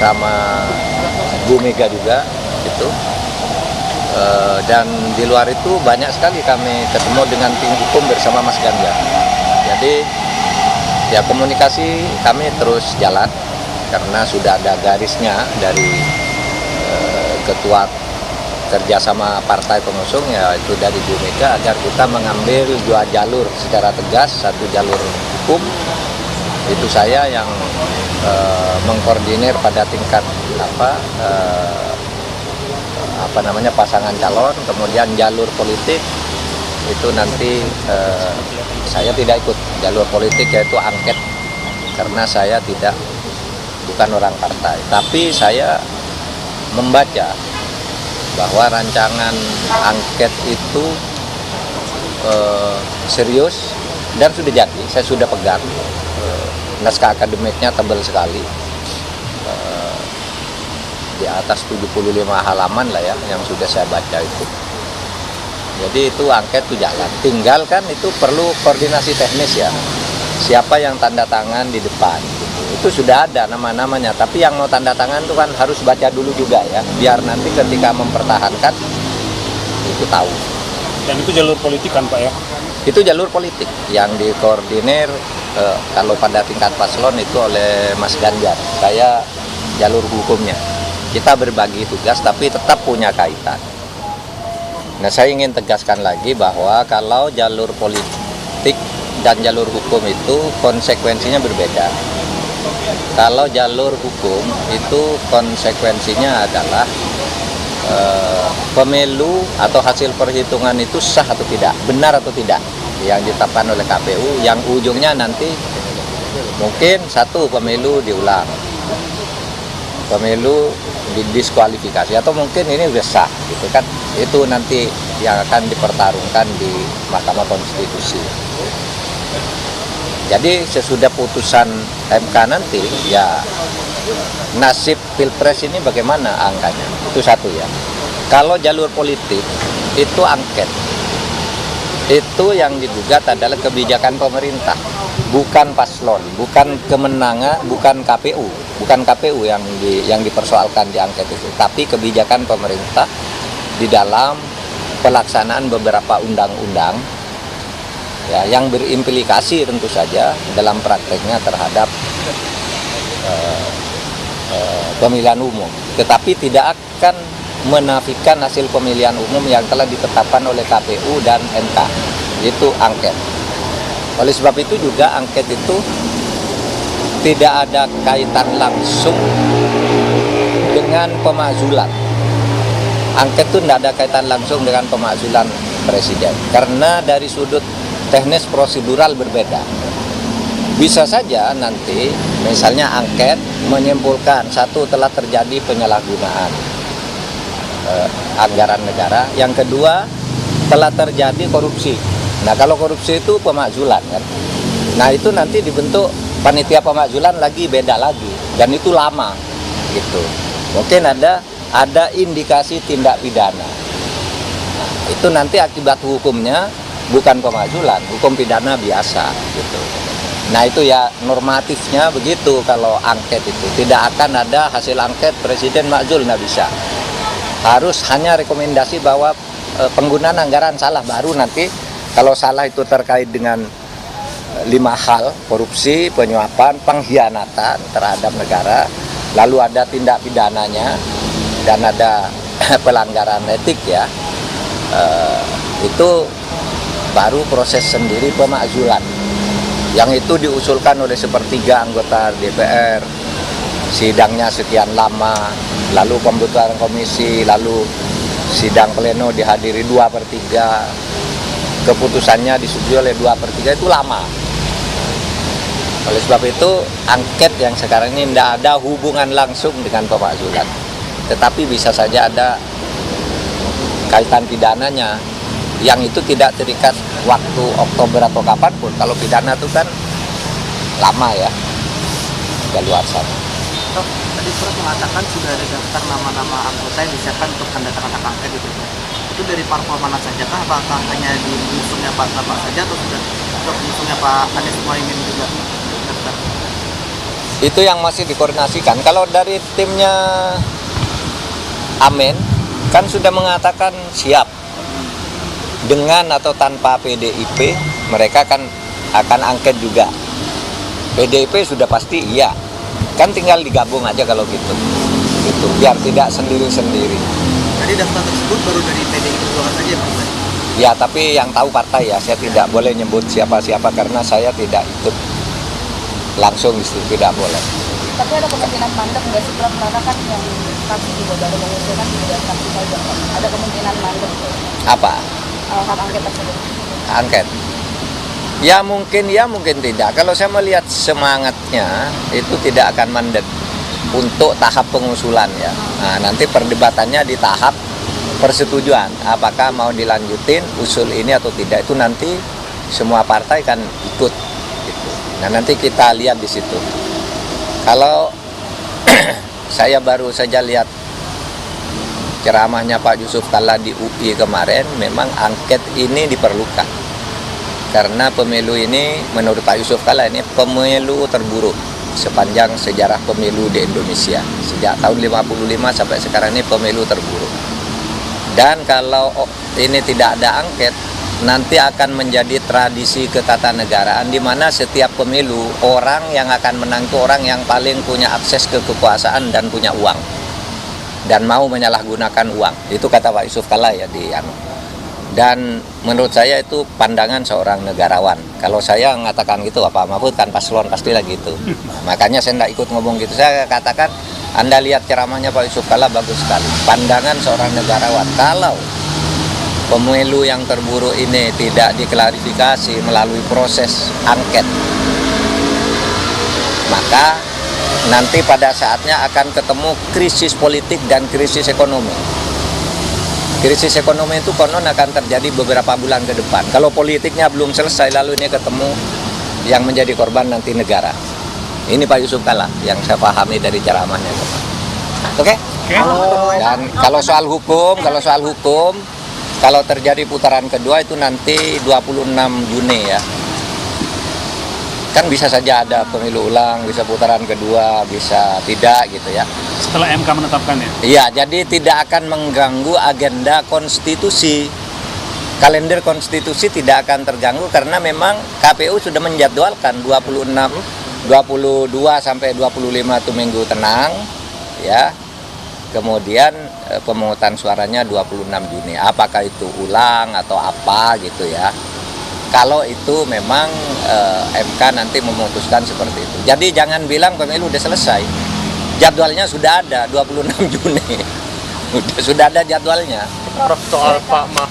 bersama Bu Mega juga gitu. Dan di luar itu banyak sekali kami ketemu dengan tim hukum bersama Mas Ganjar. Jadi ya komunikasi kami terus jalan karena sudah ada garisnya dari ketua kerjasama partai pengusung, yaitu dari Bu Mega, agar kita mengambil dua jalur secara tegas. Satu jalur hukum, itu saya yang mengkoordinir pada tingkat pasangan calon. Kemudian jalur politik itu nanti saya tidak ikut jalur politik, yaitu angket, karena saya bukan orang partai. Tapi saya membaca bahwa rancangan angket itu serius dan sudah jadi. Saya sudah pegang naskah akademiknya, tebal sekali, di atas 75 halaman lah ya yang sudah saya baca itu. Jadi itu angket itu jalan, tinggal kan itu perlu koordinasi teknis ya, siapa yang tanda tangan di depan gitu. Itu sudah ada nama-namanya, tapi yang mau tanda tangan itu kan harus baca dulu juga ya, biar nanti ketika mempertahankan itu tahu. Dan itu jalur politik kan Pak ya? Itu jalur politik yang dikoordinir kalau pada tingkat paslon itu oleh Mas Ganjar. Saya jalur hukumnya. Kita berbagi tugas tapi tetap punya kaitan. Nah, saya ingin tegaskan lagi bahwa kalau jalur politik dan jalur hukum itu konsekuensinya berbeda. Kalau jalur hukum itu konsekuensinya adalah pemilu atau hasil perhitungan itu sah atau tidak, benar atau tidak, yang ditetapkan oleh KPU, yang ujungnya nanti mungkin satu pemilu diulang, pemilu didiskualifikasi, atau mungkin ini sudah sah gitu kan. Itu nanti yang akan dipertarungkan di Mahkamah Konstitusi. Jadi sesudah putusan MK nanti ya nasib Pilpres ini bagaimana angkanya, itu satu ya. Kalau jalur politik itu angket, itu yang digugat adalah kebijakan pemerintah, bukan paslon, bukan kemenangan, bukan KPU yang dipersoalkan di angket itu, tapi kebijakan pemerintah di dalam pelaksanaan beberapa undang-undang ya, yang berimplikasi tentu saja dalam prakteknya terhadap pemilihan umum, tetapi tidak akan menafikan hasil pemilihan umum yang telah ditetapkan oleh KPU dan MK, itu angket. Oleh sebab itu juga angket itu tidak ada kaitan langsung dengan pemakzulan. Angket itu tidak ada kaitan langsung dengan pemakzulan presiden, karena dari sudut teknis prosedural berbeda. Bisa saja nanti misalnya angket menyimpulkan satu, telah terjadi penyalahgunaan anggaran negara, yang kedua telah terjadi korupsi. Nah, kalau korupsi itu pemakzulan kan. Nah, itu nanti dibentuk panitia pemakzulan lagi, beda lagi, dan itu lama gitu. Mungkin ada indikasi tindak pidana. Nah, itu nanti akibat hukumnya bukan pemakzulan, hukum pidana biasa gitu. Nah, itu ya normatifnya begitu. Kalau angket itu tidak akan ada hasil angket presiden makzul, nggak bisa. Harus hanya rekomendasi bahwa penggunaan anggaran salah, baru nanti kalau salah itu terkait dengan 5 hal: korupsi, penyuapan, pengkhianatan terhadap negara, lalu ada tindak pidananya, dan ada pelanggaran etik ya, itu baru proses sendiri pemakzulan, yang itu diusulkan oleh sepertiga anggota DPR, sidangnya sekian lama, lalu pembutuhan komisi, lalu sidang pleno dihadiri 2/3, keputusannya disetujui oleh 2/3, itu lama. Oleh sebab itu angket yang sekarang ini tidak ada hubungan langsung dengan pemakzulan, tetapi bisa saja ada kaitan pidananya, yang itu tidak terikat waktu Oktober atau kapanpun. Kalau pidana itu kan lama ya, daluarsa. Tadi surat mengatakan sudah ada daftar nama-nama anggota yang disiapkan untuk tanda tangan hak angket itu. Itu dari parpol mana saja kah? Apakah hanya di pengusungnya Pak Tapak saja, atau sudah untuk pengusungnya Pak Anies Mohaimin juga daftar? Itu yang masih dikoordinasikan. Kalau dari timnya Amen kan sudah mengatakan siap dengan atau tanpa PDIP, mereka kan akan angket juga. PDIP sudah pasti iya, kan tinggal digabung aja kalau gitu, biar tidak sendiri-sendiri. Tadi daftar tersebut baru dari PDI Perjuangan saja Pak Iwan. Ya, tapi yang tahu partai ya, saya tidak boleh nyebut siapa-siapa karena saya tidak ikut langsung di situ, tidak boleh. Tapi ada kemungkinan mandek nggak sih Prof? Karena kan yang kami juga baru mengusulkan juga saksi saja, Prof. Ada kemungkinan mandek Apa? hak angket tersebut. Angket? Ya mungkin tidak. Kalau saya melihat semangatnya itu tidak akan mandek untuk tahap pengusulan ya. Nah, nanti perdebatannya di tahap persetujuan. Apakah mau dilanjutin usul ini atau tidak, itu nanti semua partai kan ikut. Gitu. Nah, nanti kita lihat di situ. Kalau saya baru saja lihat ceramahnya Pak Yusuf Kalla di UI kemarin, memang angket ini diperlukan. Karena pemilu ini menurut Pak Yusuf Kalla ini pemilu terburuk sepanjang sejarah pemilu di Indonesia. Sejak tahun 55 sampai sekarang ini pemilu terburuk. Dan kalau ini tidak ada angket, nanti akan menjadi tradisi ketatanegaraan di mana setiap pemilu orang yang akan menang itu orang yang paling punya akses ke kekuasaan dan punya uang dan mau menyalahgunakan uang. Itu kata Pak Yusuf Kalla ya di anu. Dan menurut saya itu pandangan seorang negarawan. Kalau saya mengatakan gitu, Pak Mahfud kan paslon pastilah gitu. Nah, makanya saya tidak ikut ngomong gitu. Saya katakan, Anda lihat ceramahnya Pak Yusuf Kalla bagus sekali. Pandangan seorang negarawan. Kalau pemilu yang terburuk ini tidak diklarifikasi melalui proses angket, maka nanti pada saatnya akan ketemu krisis politik dan krisis ekonomi. Krisis ekonomi itu konon akan terjadi beberapa bulan ke depan. Kalau politiknya belum selesai, lalu ini ketemu yang menjadi korban nanti negara. Ini Pak Yusuf Kalla yang saya pahami dari ceramahnya. Oke? Dan kalau soal hukum, kalau terjadi putaran kedua itu nanti 26 Juni ya. Kan bisa saja ada pemilu ulang, bisa putaran kedua, bisa tidak gitu ya. Setelah MK menetapkan ya? Iya, jadi tidak akan mengganggu agenda konstitusi. Kalender konstitusi tidak akan terganggu karena memang KPU sudah menjadwalkan 22 sampai 25 itu minggu tenang ya. Kemudian pemungutan suaranya 26 Juni. Apakah itu ulang atau apa gitu ya. Kalau itu memang MK nanti memutuskan seperti itu. Jadi jangan bilang pemilu udah selesai. Jadwalnya sudah ada 26 Juni. Sudah ada jadwalnya. Prof, soal Pak Mahfud